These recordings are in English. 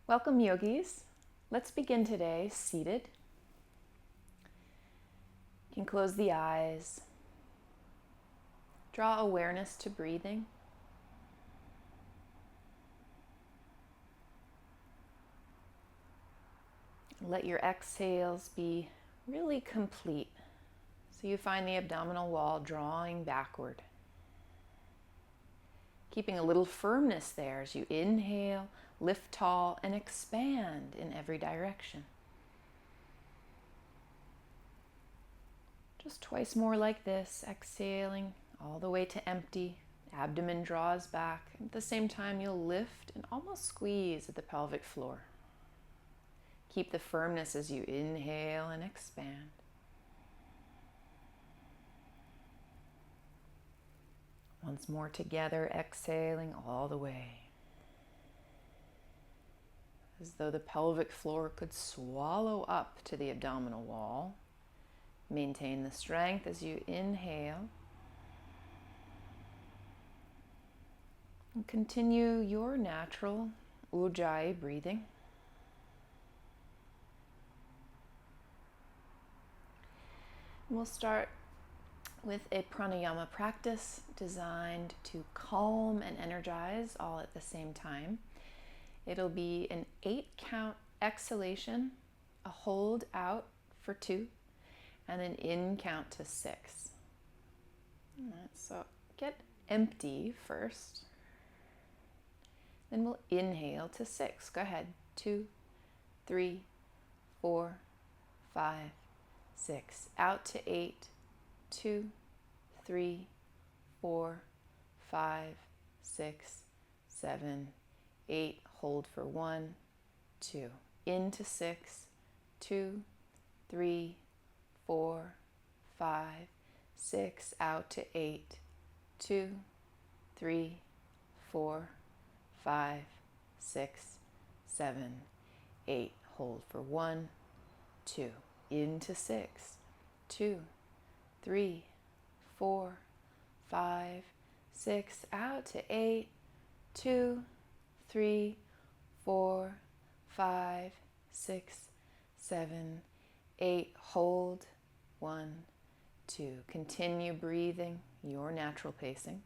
Welcome, yogis. Let's begin today seated. You can close the eyes. Draw awareness to breathing. Let your exhales be really complete, so you find the abdominal wall drawing backward. Keeping a little firmness there as you inhale, lift tall, and expand in every direction. Just twice more like this, exhaling all the way to empty. Abdomen draws back. At the same time, you'll lift and almost squeeze at the pelvic floor. Keep the firmness as you inhale and expand. Once more together, exhaling all the way. As though the pelvic floor could swallow up to the abdominal wall. Maintain the strength as you inhale. And continue your natural Ujjayi breathing. We'll start with a pranayama practice designed to calm and energize all at the same time. It'll be an 8-count exhalation, a hold out for 2, and an in count to 6. All right, so get empty first. Then we'll inhale to 6. Go ahead. 2, 3, 4, 5, 6. Out to 8. 2, 3, 4, 5, 6, 7, 8. Hold for 1, 2. Into 6. 2, 3, 4, 5, 6. Out to 8. 2, 3, 4, 5, 6, 7, 8. Hold for 1, 2. Into 6. 2, 3, 4, 5, 6. Out to 8. 2, 3, 4, 5, 6, 7, 8. Hold. 1, 2. Continue breathing your natural pacing.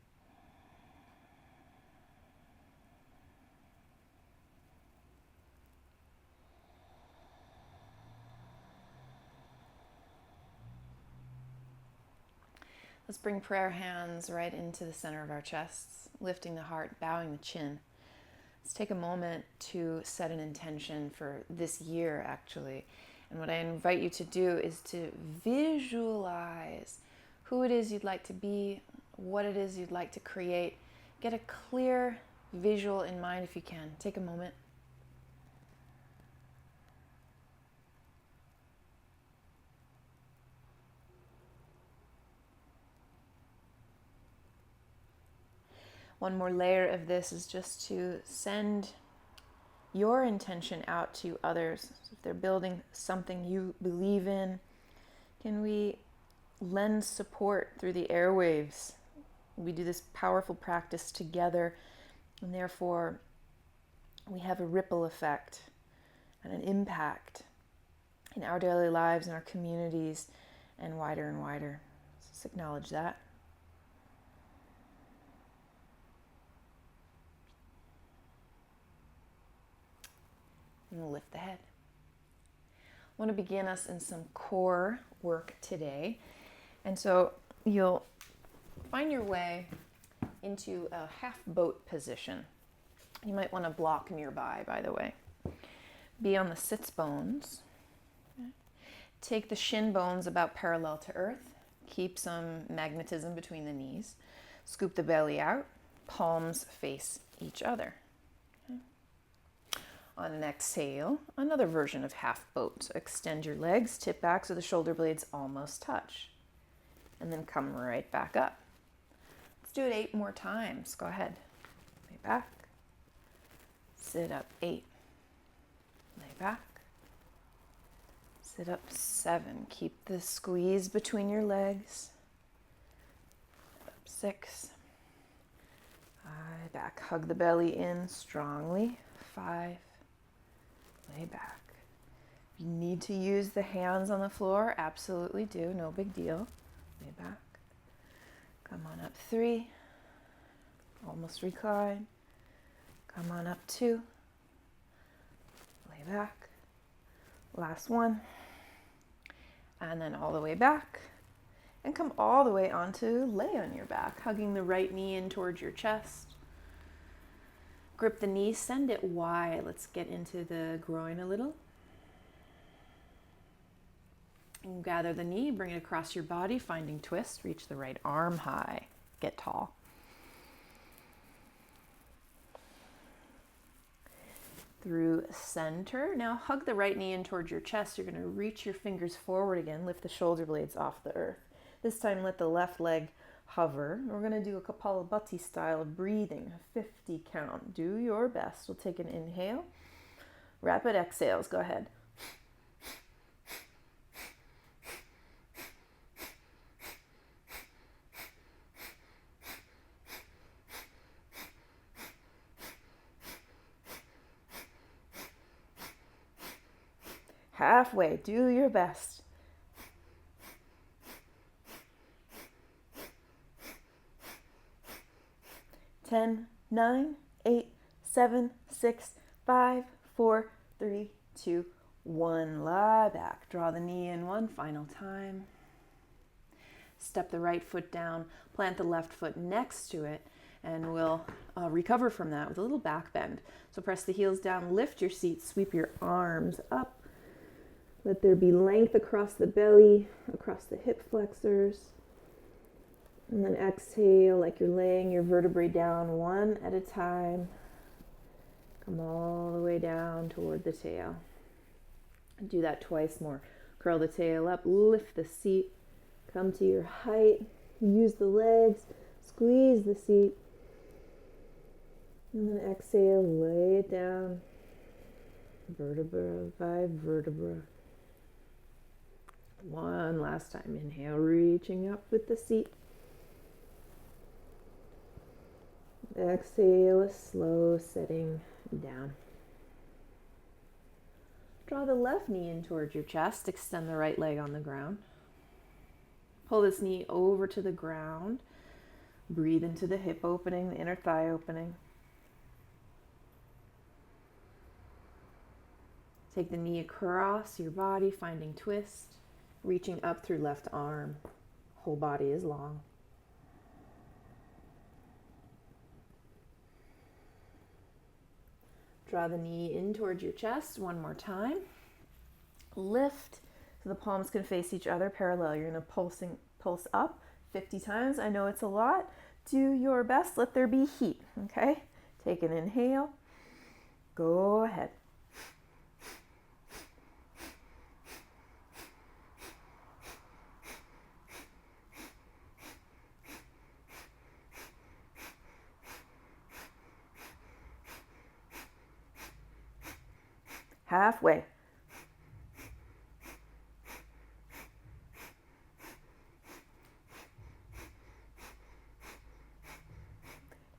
Let's bring prayer hands right into the center of our chests, lifting the heart, bowing the chin. Let's take a moment to set an intention for this year, actually. And what I invite you to do is to visualize who it is you'd like to be, what it is you'd like to create. Get a clear visual in mind if you can. Take a moment. One more layer of this is just to send your intention out to others. So if they're building something you believe in, can we lend support through the airwaves? We do this powerful practice together, and therefore we have a ripple effect and an impact in our daily lives, in our communities, and wider and wider. So let's acknowledge that. And we'll lift the head. I want to begin us in some core work today. And so you'll find your way into a half boat position. You might want to block nearby, by the way. Be on the sits bones. Take the shin bones about parallel to earth. Keep some magnetism between the knees. Scoop the belly out. Palms face each other. On an exhale, another version of half boat. So extend your legs, tip back so the shoulder blades almost touch. And then come right back up. Let's do it 8 more times. Go ahead. Lay back. Sit up 8. Lay back. Sit up 7. Keep the squeeze between your legs. Sit up 6. Back. Hug the belly in strongly. 5, lay back. If you need to use the hands on the floor, absolutely do, no big deal. Lay back. Come on up 3. Almost recline. Come on up 2. Lay back. Last one. And then all the way back. And come all the way onto lay on your back, hugging the right knee in towards your chest. Grip the knee, send it wide. Let's get into the groin a little. And gather the knee, bring it across your body, finding twist. Reach the right arm high. Get tall. Through center. Now hug the right knee in towards your chest. You're going to reach your fingers forward again. Lift the shoulder blades off the earth. This time let the left leg hover. We're going to do a Kapalabhati style of breathing. 50 count. Do your best. We'll take an inhale. Rapid exhales. Go ahead. Halfway. Do your best. 10, 9, 8, 7, 6, 5, 4, 3, 2, 1. Lie back. Draw the knee in one final time. Step the right foot down. Plant the left foot next to it. And we'll recover from that with a little back bend. So press the heels down. Lift your seat. Sweep your arms up. Let there be length across the belly, across the hip flexors. And then exhale like you're laying your vertebrae down one at a time. Come all the way down toward the tail. Do that twice more. Curl the tail up, lift the seat, come to your height, use the legs, squeeze the seat. And then exhale, lay it down, vertebra by vertebra. One last time. Inhale, reaching up with the seat. Exhale, a slow setting down. Draw the left knee in towards your chest. Extend the right leg on the ground. Pull this knee over to the ground. Breathe into the hip opening, the inner thigh opening. Take the knee across your body, finding twist. Reaching up through left arm. Whole body is long. Draw the knee in towards your chest one more time. Lift so the palms can face each other parallel. You're going to pulse up 50 times. I know it's a lot. Do your best. Let there be heat. Okay? Take an inhale. Go ahead. Halfway.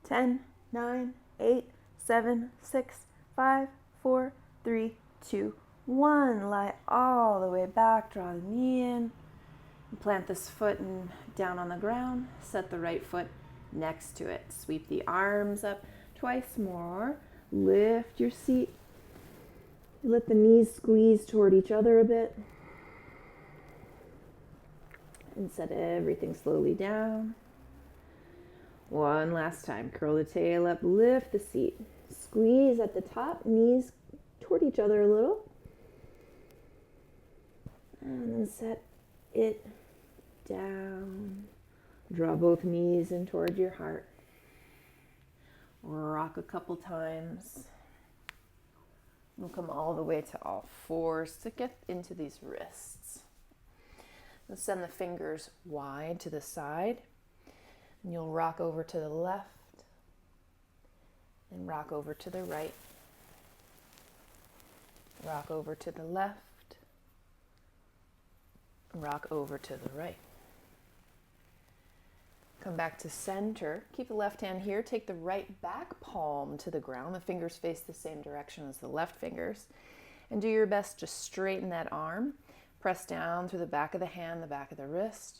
Ten, 9, 8, 7, 6, 5, 4, 3, 2, 1. Lie all the way back. Draw the knee in. Plant this foot down on the ground. Set the right foot next to it. Sweep the arms up twice more. Lift your seat. Let the knees squeeze toward each other a bit. And set everything slowly down. One last time. Curl the tail up, lift the seat. Squeeze at the top, knees toward each other a little. And then set it down. Draw both knees in toward your heart. Rock a couple times. We'll come all the way to all fours to get into these wrists. Let's send the fingers wide to the side. And you'll rock over to the left and rock over to the right. Rock over to the left. Rock over to the right. Come back to center. Keep the left hand here. Take the right back palm to the ground. The fingers face the same direction as the left fingers. And do your best to straighten that arm. Press down through the back of the hand, the back of the wrist.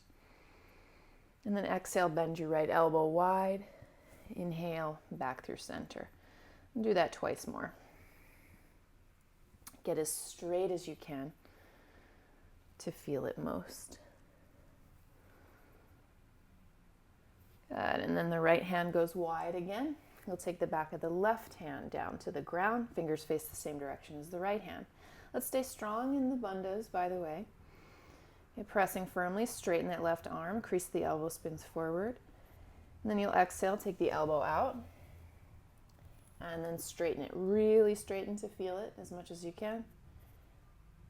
And then exhale, bend your right elbow wide. Inhale, back through center. And do that twice more. Get as straight as you can to feel it most. Good. And then the right hand goes wide again. You'll take the back of the left hand down to the ground. Fingers face the same direction as the right hand. Let's stay strong in the bandhas, by the way. You're pressing firmly, straighten that left arm, crease the elbow, spins forward. And then you'll exhale, take the elbow out. And then straighten it, really straighten to feel it as much as you can.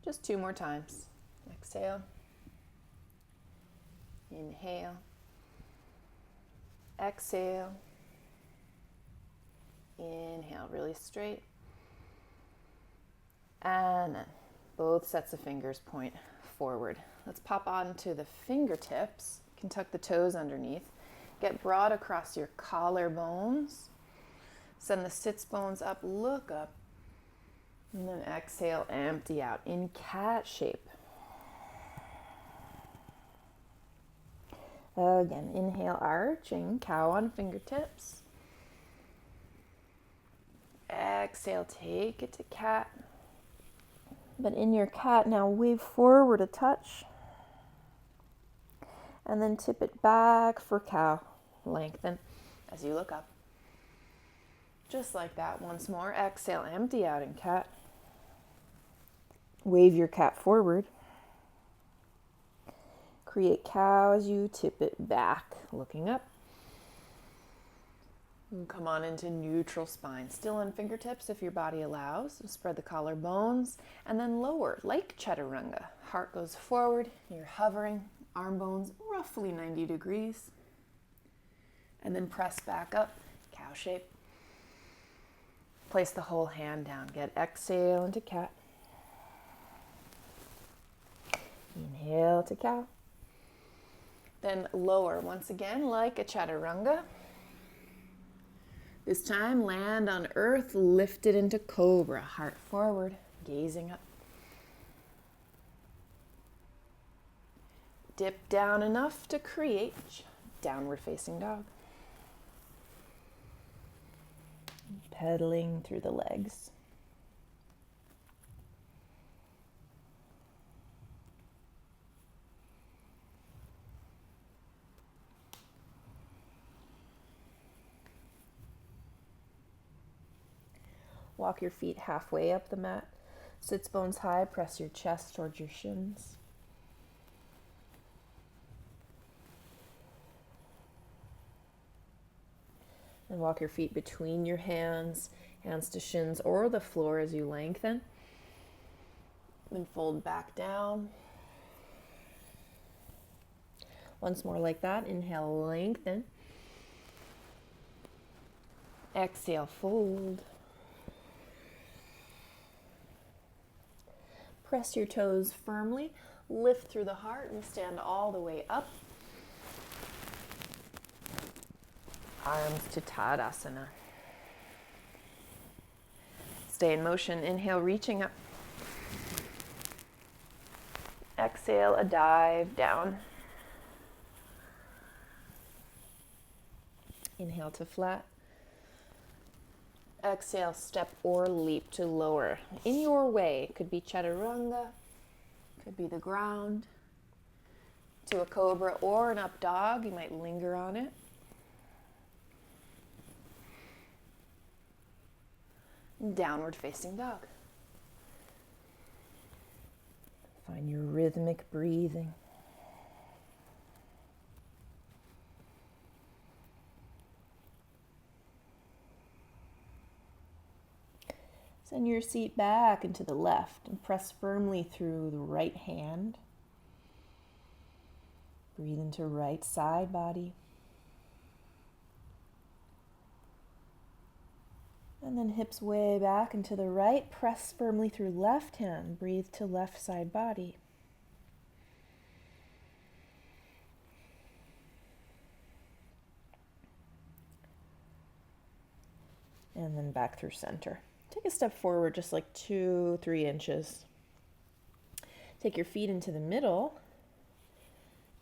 Just 2 more times. Exhale. Inhale. Exhale. Inhale, really straight. And then both sets of fingers point forward. Let's pop onto the fingertips. You can tuck the toes underneath. Get broad across your collarbones. Send the sits bones up, look up. And then exhale, empty out in cat shape. Again, inhale, arching, cow on fingertips. Exhale, take it to cat. But in your cat, now wave forward a touch. And then tip it back for cow. Lengthen as you look up. Just like that, once more. Exhale, empty out in cat. Wave your cat forward. Create cow as you tip it back, looking up. And come on into neutral spine. Still on fingertips if your body allows. Spread the collarbones and then lower, like chaturanga. Heart goes forward, you're hovering, arm bones roughly 90 degrees. And then press back up, cow shape. Place the whole hand down. Get exhale into cat. Inhale to cow. Then lower once again like a chaturanga. This time land on earth, lift it into cobra. Heart forward, gazing up. Dip down enough to create downward facing dog. Pedaling through the legs. Walk your feet halfway up the mat. Sits bones high, press your chest towards your shins. And walk your feet between your hands, hands to shins or the floor as you lengthen. Then fold back down. Once more like that. Inhale, lengthen. Exhale, fold. Press your toes firmly, lift through the heart and stand all the way up. Arms to Tadasana. Stay in motion. Inhale, reaching up. Exhale, a dive down. Inhale to flat. Exhale, step or leap to lower. In your way, it could be chaturanga, could be the ground, to a cobra or an up dog. You might linger on it. Downward facing dog. Find your rhythmic breathing. Send your seat back into the left and press firmly through the right hand. Breathe into right side body. And then hips way back into the right. Press firmly through left hand. Breathe to left side body. And then back through center. take a step forward just like 2-3 inches. Take your feet into the middle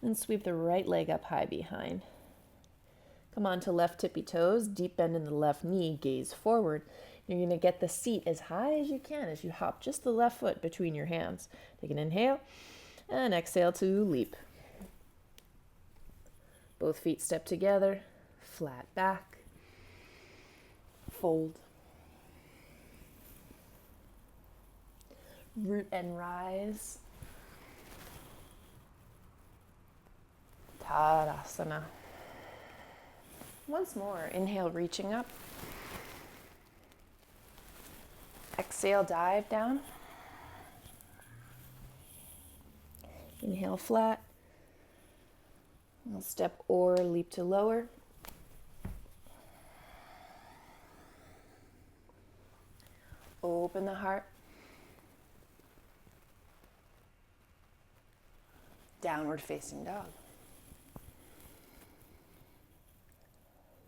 and sweep the right leg up high behind. Come on to left tippy toes, deep bend in the left knee, gaze forward. You're going to get the seat as high as you can as you hop just the left foot between your hands. Take an inhale and exhale to leap. Both feet step together, flat back, fold. Root and rise. Tadasana. Once more, inhale, reaching up. Exhale, dive down. Inhale, flat. We'll step or leap to lower. Open the heart. Downward facing dog.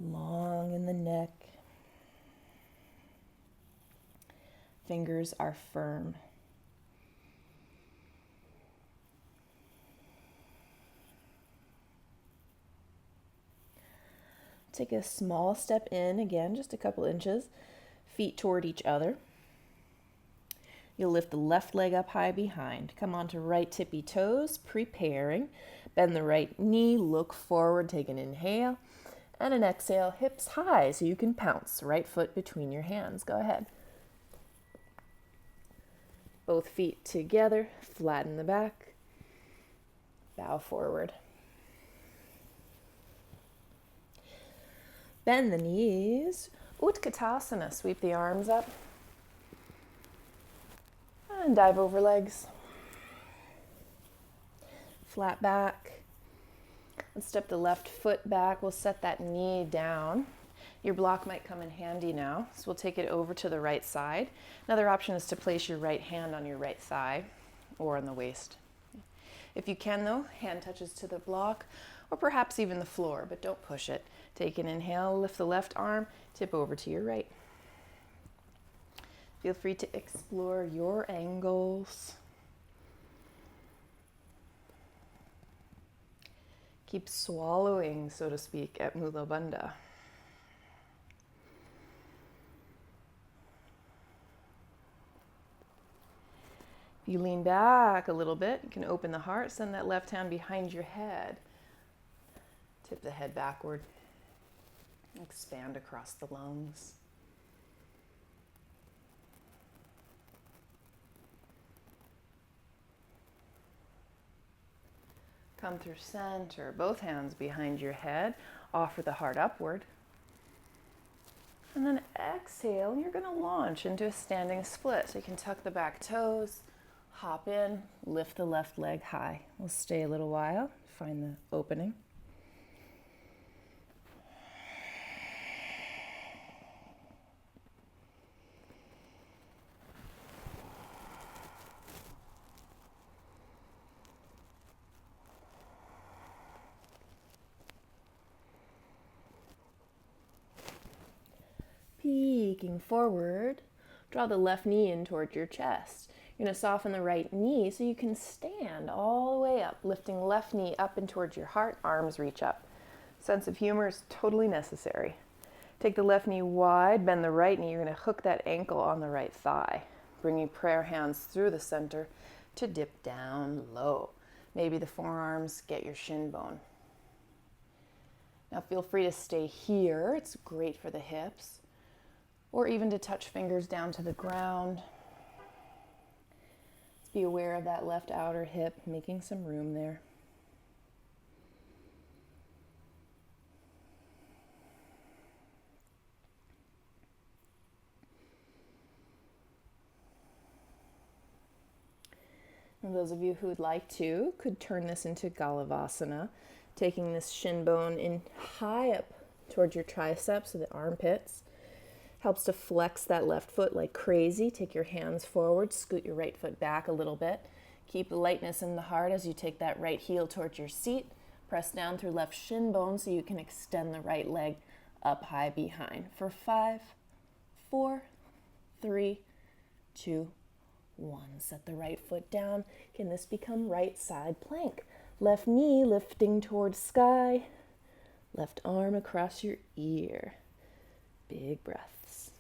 Long in the neck. Fingers are firm. Take a small step in, again, just a couple inches, feet toward each other. You'll lift the left leg up high behind. Come onto right tippy toes, preparing. Bend the right knee, look forward, take an inhale. And an exhale, hips high so you can pounce. Right foot between your hands. Go ahead. Both feet together, flatten the back. Bow forward. Bend the knees. Utkatasana, sweep the arms up. And dive over legs. Flat back. Let's step the left foot back. We'll set that knee down. Your block might come in handy now, so we'll take it over to the right side. Another option is to place your right hand on your right thigh or on the waist. If you can though, hand touches to the block or perhaps even the floor, but don't push it. Take an inhale, lift the left arm, tip over to your right. Feel free to explore your angles. Keep swallowing, so to speak, at Mula Bandha. If you lean back a little bit, you can open the heart, send that left hand behind your head. Tip the head backward. Expand across the lungs. Come through center, both hands behind your head. Offer the heart upward. And then exhale, you're going to launch into a standing split. So you can tuck the back toes, hop in, lift the left leg high. We'll stay a little while, find the opening. Peeking forward, draw the left knee in towards your chest. You're going to soften the right knee so you can stand all the way up, lifting left knee up and towards your heart, arms reach up. Sense of humor is totally necessary. Take the left knee wide, bend the right knee. You're going to hook that ankle on the right thigh. Bringing prayer hands through the center to dip down low. Maybe the forearms get your shin bone. Now feel free to stay here. It's great for the hips. Or even to touch fingers down to the ground. Let's be aware of that left outer hip, making some room there. And those of you who would like to could turn this into Galavasana, taking this shin bone in high up towards your triceps or the armpits. Helps to flex that left foot like crazy. Take your hands forward, scoot your right foot back a little bit. Keep lightness in the heart as you take that right heel towards your seat. Press down through left shin bone so you can extend the right leg up high behind. For 5, 4, 3, 2, 1. Set the right foot down. Can this become right side plank? Left knee lifting towards sky. Left arm across your ear. Big breaths.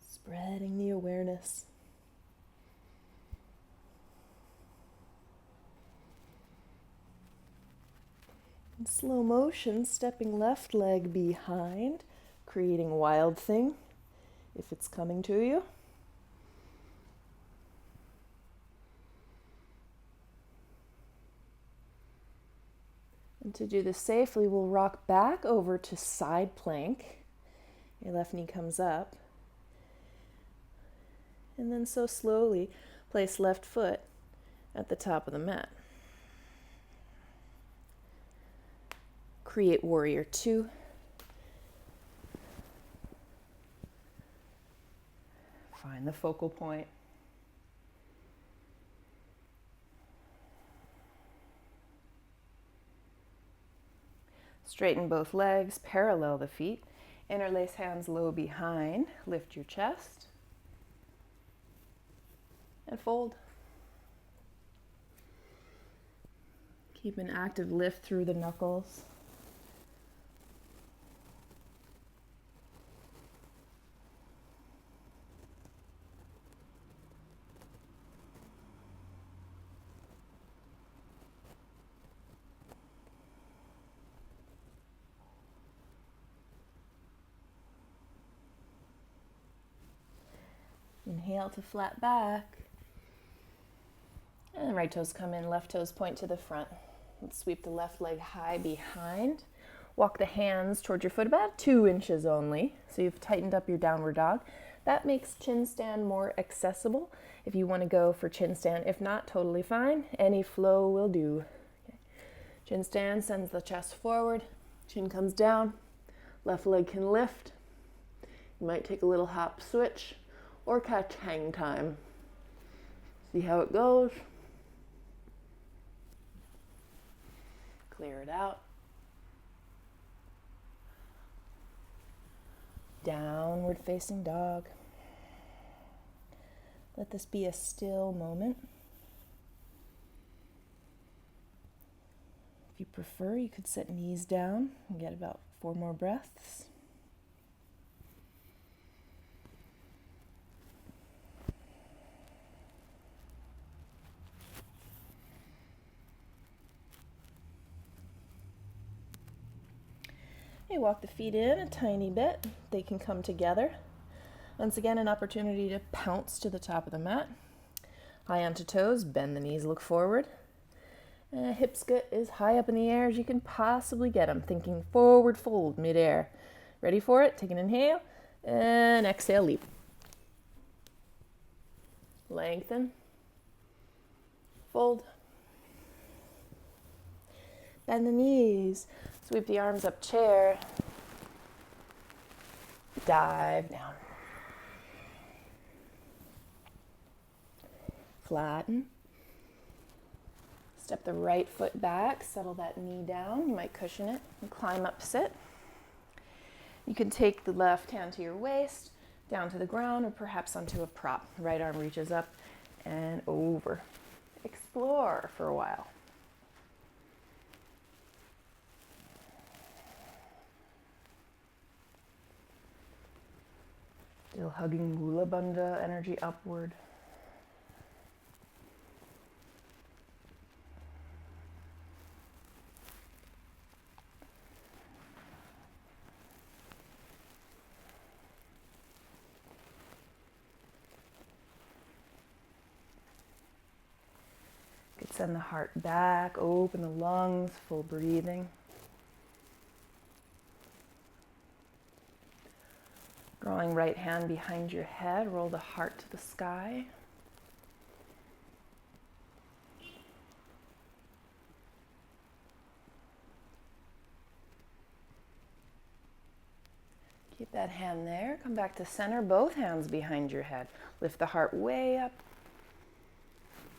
Spreading the awareness. In slow motion, stepping left leg behind, creating Wild Thing if it's coming to you. And to do this safely, we'll rock back over to side plank. Your left knee comes up. And then so slowly place left foot at the top of the mat. Create Warrior 2. Find the focal point. Straighten both legs, parallel the feet. Interlace hands low behind. Lift your chest. And fold. Keep an active lift through the knuckles. Inhale to flat back. And right toes come in, left toes point to the front. Let's sweep the left leg high behind. Walk the hands towards your foot about 2 inches only. So you've tightened up your downward dog. That makes chin stand more accessible if you want to go for chin stand. If not, totally fine. Any flow will do. Okay. Chin stand sends the chest forward. Chin comes down. Left leg can lift. You might take a little hop switch or catch hang time. See how it goes. Clear it out. Downward facing dog. Let this be a still moment. If you prefer, you could set knees down and get about 4 more breaths. You walk the feet in a tiny bit. They can come together. Once again, an opportunity to pounce to the top of the mat. High onto toes, bend the knees, look forward. Hips get as high up in the air as you can possibly get them. Thinking forward fold midair. Ready for it? Take an inhale and exhale, leap. Lengthen. Fold. Bend the knees. Sweep the arms up, chair. Dive down. Flatten. Step the right foot back, settle that knee down. You might cushion it and climb up, sit. You can take the left hand to your waist, down to the ground, or perhaps onto a prop. Right arm reaches up and over. Explore for a while. Still hugging Mula Bandha energy upward. Could send the heart back, open the lungs, full breathing. Drawing right hand behind your head, roll the heart to the sky. Keep that hand there. Come back to center, both hands behind your head. Lift the heart way up.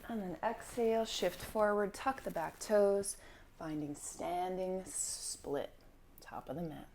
And then exhale, shift forward, tuck the back toes, finding standing split, top of the mat.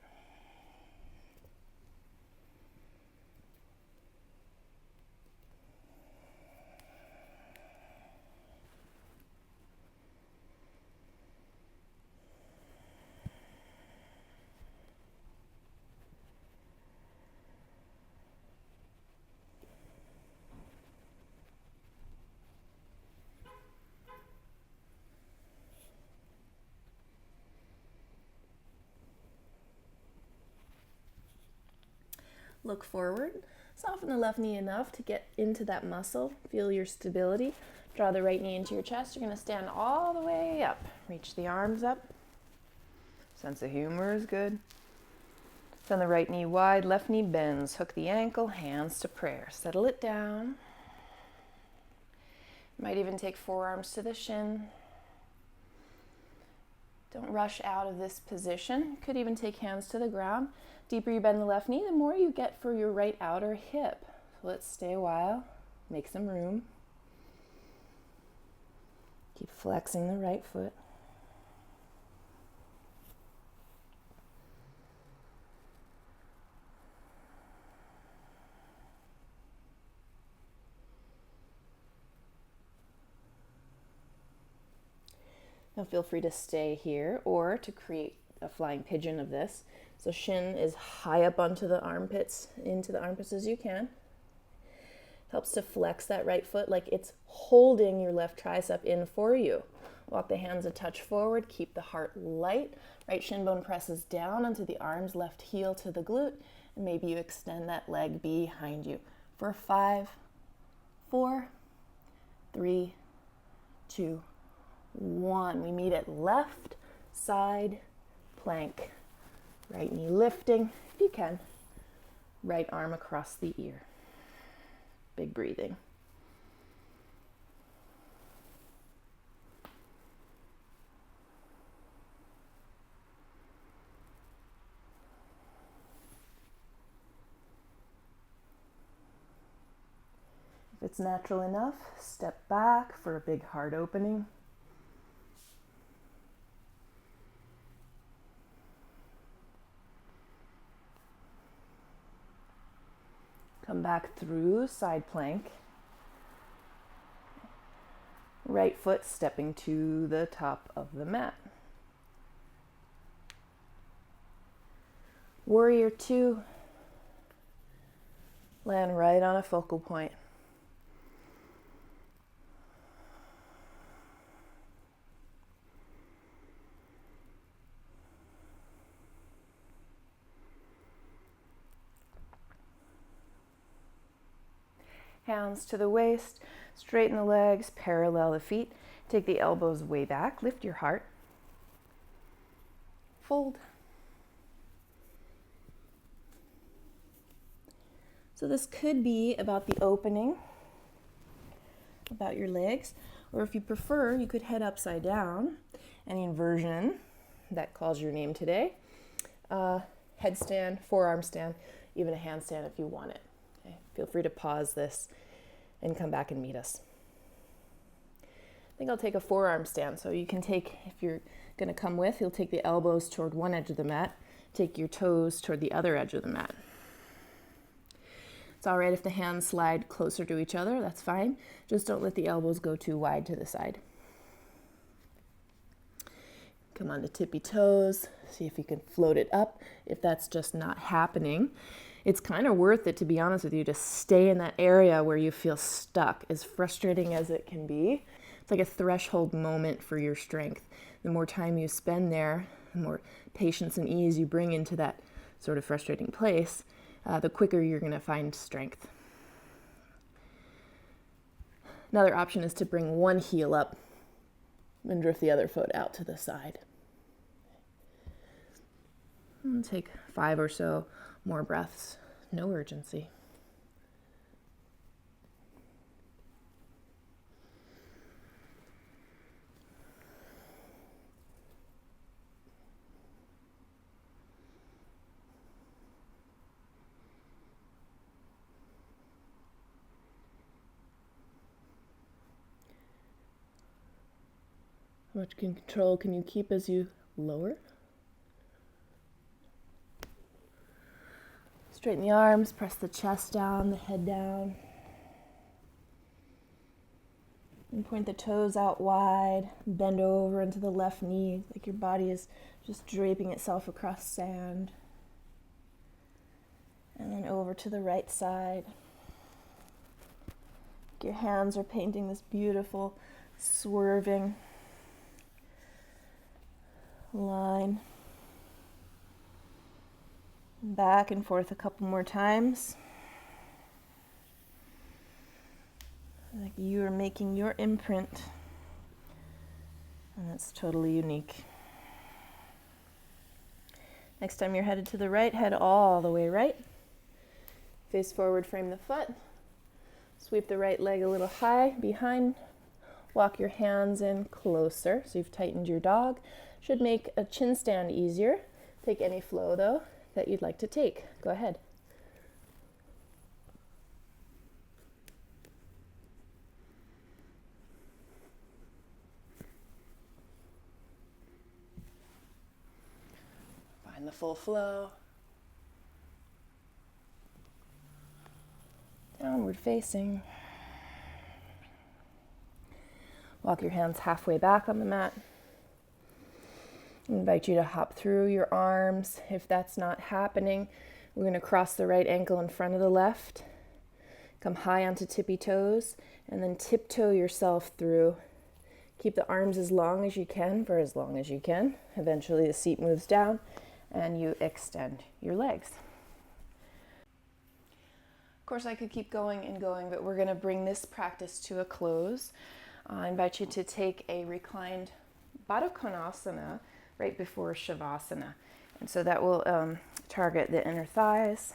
Look forward. Soften the left knee enough to get into that muscle. Feel your stability. Draw the right knee into your chest. You're going to stand all the way up. Reach the arms up. Sense of humor is good. Send the right knee wide, left knee bends. Hook the ankle, hands to prayer. Settle it down. Might even take forearms to the shin. Don't rush out of this position. Could even take hands to the ground. Deeper you bend the left knee, the more you get for your right outer hip. So let's stay a while. Make some room. Keep flexing the right foot. Now feel free to stay here or to create a flying pigeon of this. So shin is high up onto the armpits, into the armpits as you can. Helps to flex that right foot like it's holding your left tricep in for you. Walk the hands a touch forward, keep the heart light. Right shin bone presses down onto the arms, left heel to the glute, and maybe you extend that leg behind you. For 5, 4, 3, 2, 1. We meet at left side plank. Right knee lifting, if you can. Right arm across the ear. Big breathing. If it's natural enough, step back for a big heart opening. Come back through side plank. Right foot stepping to the top of the mat. Warrior 2. Land right on a focal point. Hands to the waist, straighten the legs, parallel the feet. Take the elbows way back, lift your heart. Fold. So this could be about the opening, about your legs, or if you prefer, you could head upside down. Any inversion that calls your name today. Headstand, forearm stand, even a handstand if you want it. Okay. Feel free to pause this and come back and meet us. I think I'll take a forearm stand. So you can take, if you're going to come with, you'll take the elbows toward one edge of the mat, take your toes toward the other edge of the mat. It's all right if the hands slide closer to each other, that's fine. Just don't let the elbows go too wide to the side. Come on to tippy toes, see if you can float it up. If that's just not happening, it's kind of worth it, to be honest with you, to stay in that area where you feel stuck, as frustrating as it can be. It's like a threshold moment for your strength. The more time you spend there, the more patience and ease you bring into that sort of frustrating place, the quicker you're going to find strength. Another option is to bring one heel up and drift the other foot out to the side. And take 5 or so more breaths. No urgency. How much control can you keep as you lower? Straighten the arms, press the chest down, the head down. And point the toes out wide, bend over into the left knee, like your body is just draping itself across sand. And then over to the right side. Your hands are painting this beautiful, swerving line. Back and forth a couple more times. Like you are making your imprint, and it's totally unique. Next time you're headed to the right, head all the way right. Face forward, frame the foot. Sweep the right leg a little high behind. Walk your hands in closer, so you've tightened your dog. Should make a chin stand easier. Take any flow, though, that you'd like to take. Go ahead. Find the full flow. Downward facing. Walk your hands halfway back on the mat. I invite you to hop through your arms. If that's not happening, we're going to cross the right ankle in front of the left. Come high onto tippy toes, and then tiptoe yourself through. Keep the arms as long as you can, for as long as you can. Eventually the seat moves down, and you extend your legs. Of course, I could keep going and going, but we're going to bring this practice to a close. I invite you to take a reclined Baddha Konasana right before Shavasana. And so that will target the inner thighs.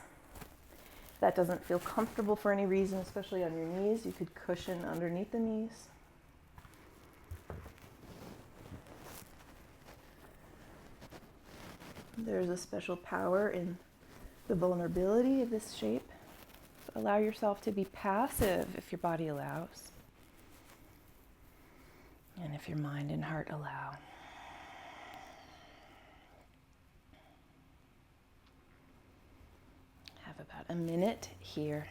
If that doesn't feel comfortable for any reason, especially on your knees, you could cushion underneath the knees. There's a special power in the vulnerability of this shape. So allow yourself to be passive if your body allows. And if your mind and heart allow. Have about a minute here.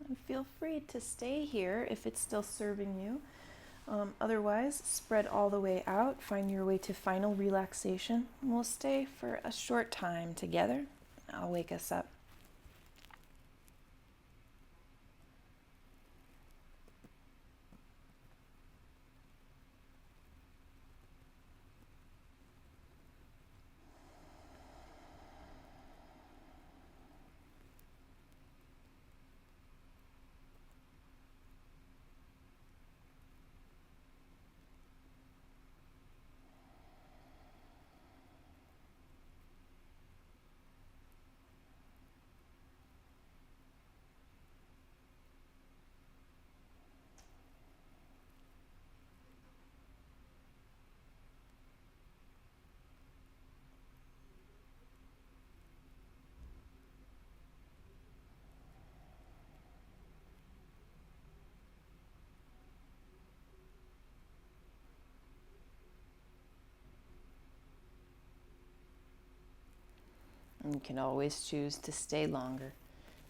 And feel free to stay here if it's still serving you. Otherwise, spread all the way out. Find your way to final relaxation. And we'll stay for a short time together. I'll wake us up. And you can always choose to stay longer.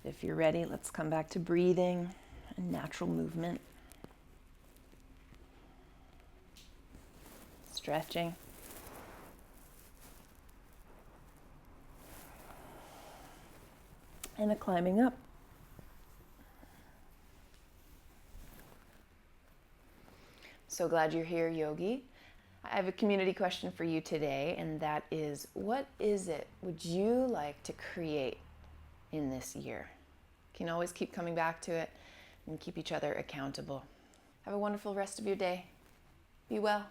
If you're ready, let's come back to breathing and natural movement. Stretching. And a climbing up. So glad you're here, Yogi. I have a community question for you today, and that is, what is it would you like to create in this year? You can always keep coming back to it and keep each other accountable. Have a wonderful rest of your day. Be well.